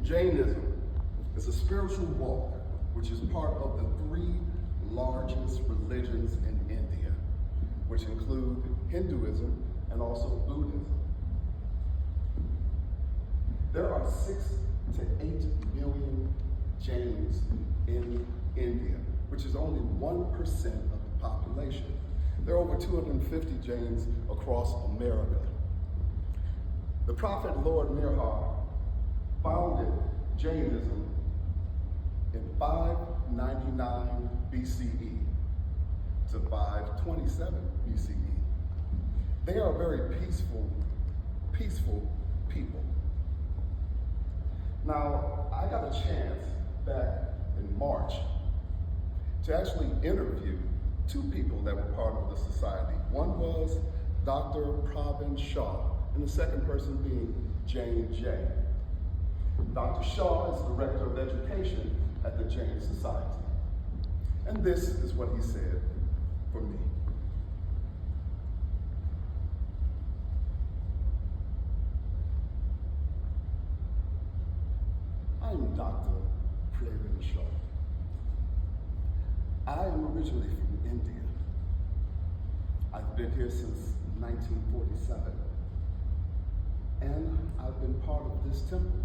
Jainism is a spiritual walk which is part of the three largest religions in India, which include Hinduism and also Buddhism. There are 6 to 8 million Jains in India, which is only 1% of the population. There are over 250 Jains across America. The prophet Lord Nihar founded Jainism in 599 BCE to 527 BCE. They are very peaceful people. Now, I got a chance back in March to actually interview 2 people that were part of the society. One was Dr. Pravin Shah, and the second person being Jane Jay. Dr. Shah is Director of Education at the Jain Society. And this is what he said for me. I'm Dr. Pravin Shah. I am originally from India. I've been here since 1947. And I've been part of this temple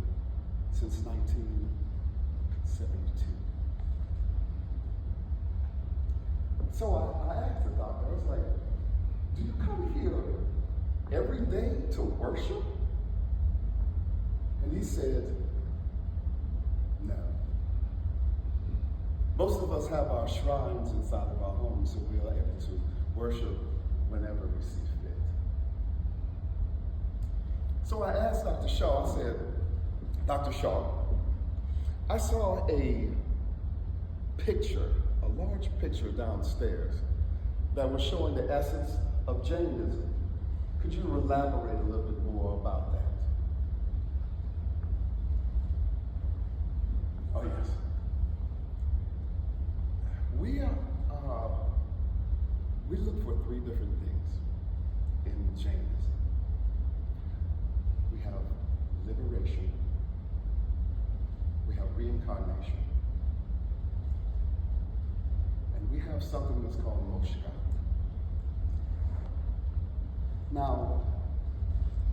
since 1972. So I asked the doctor, I was like, do you come here every day to worship? And he said, no. Most of us have our shrines inside of our homes, so we are able to worship whenever we see fit. So I asked Dr. Shah, I said, Dr. Shah, I saw a large picture downstairs that was showing the essence of Jainism. Could you elaborate a little bit more about that? Oh yes. We look for 3 different things in Jainism. We have liberation, we have reincarnation, and we have something that's called moksha. Now,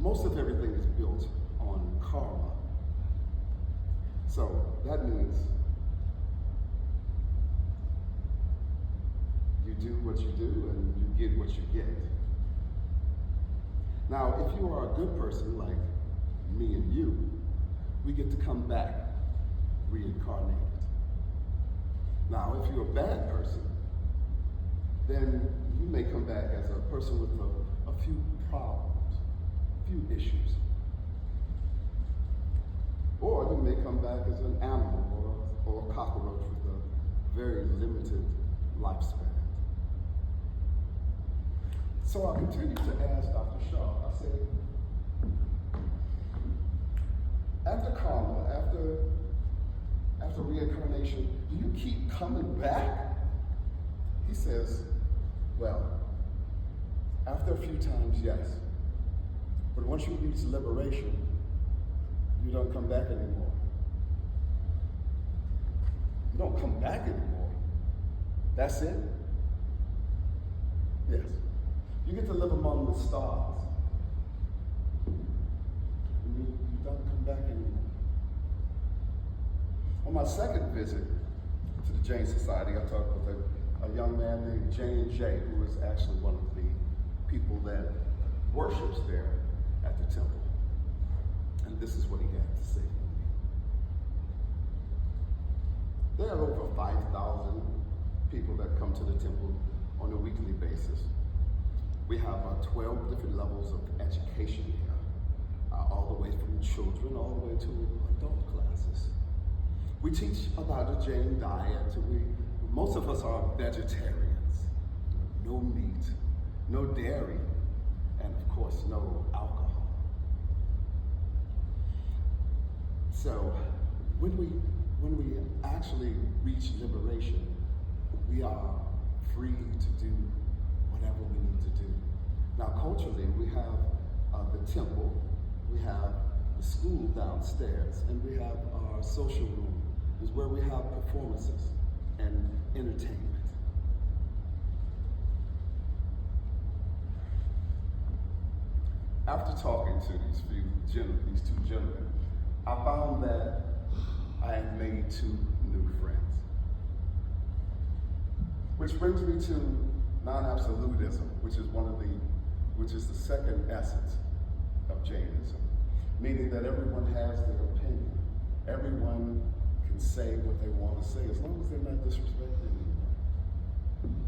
most of everything is built on karma. So that means you do what you do and you get what you get. Now, if you are a good person like me and you, we get to come back reincarnated. Now, if you're a bad person, then you may come back as a person with a few problems, a few issues. Or you may come back as an animal or a cockroach with a very limited lifespan. So I continued to ask Dr. Shah, I said, after karma, after reincarnation, do you keep coming back? He says, well, after a few times, yes. But once you reach liberation, you don't come back anymore. You don't come back anymore. That's it? Yes. You get to live among the stars. You don't come back anymore. On my second visit to the Jain Society, I talked with a young man named Jane Jay, who is actually one of the people that worships there at the temple. And this is what he had to say. There are over 5,000 people that come to the temple on a weekly basis. We have 12 different levels of education here, all the way from children all the way to adult classes. We teach about the Jain diet. Most of us are vegetarians. No meat, no dairy, and of course no alcohol. So when we actually reach liberation, we are free to do whatever we need to do. Now culturally, we have the temple, we have the school downstairs, and we have our social room, is where we have performances and entertainment. After talking to these two gentlemen, I found that I had made 2 new friends. Which brings me to non-absolutism, which is the second essence of Jainism, meaning that everyone has their opinion. Everyone can say what they want to say as long as they're not disrespecting anyone.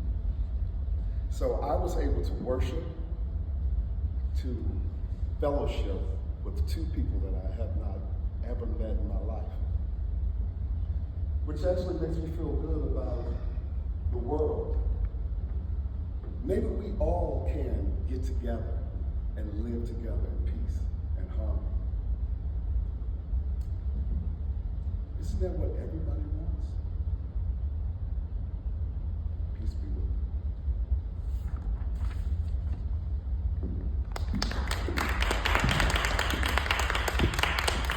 So I was able to worship, to fellowship with 2 people that I have not ever met in my life, which actually makes me feel good about the world. Maybe we all can get together and live together in peace and harmony. Isn't that what everybody wants?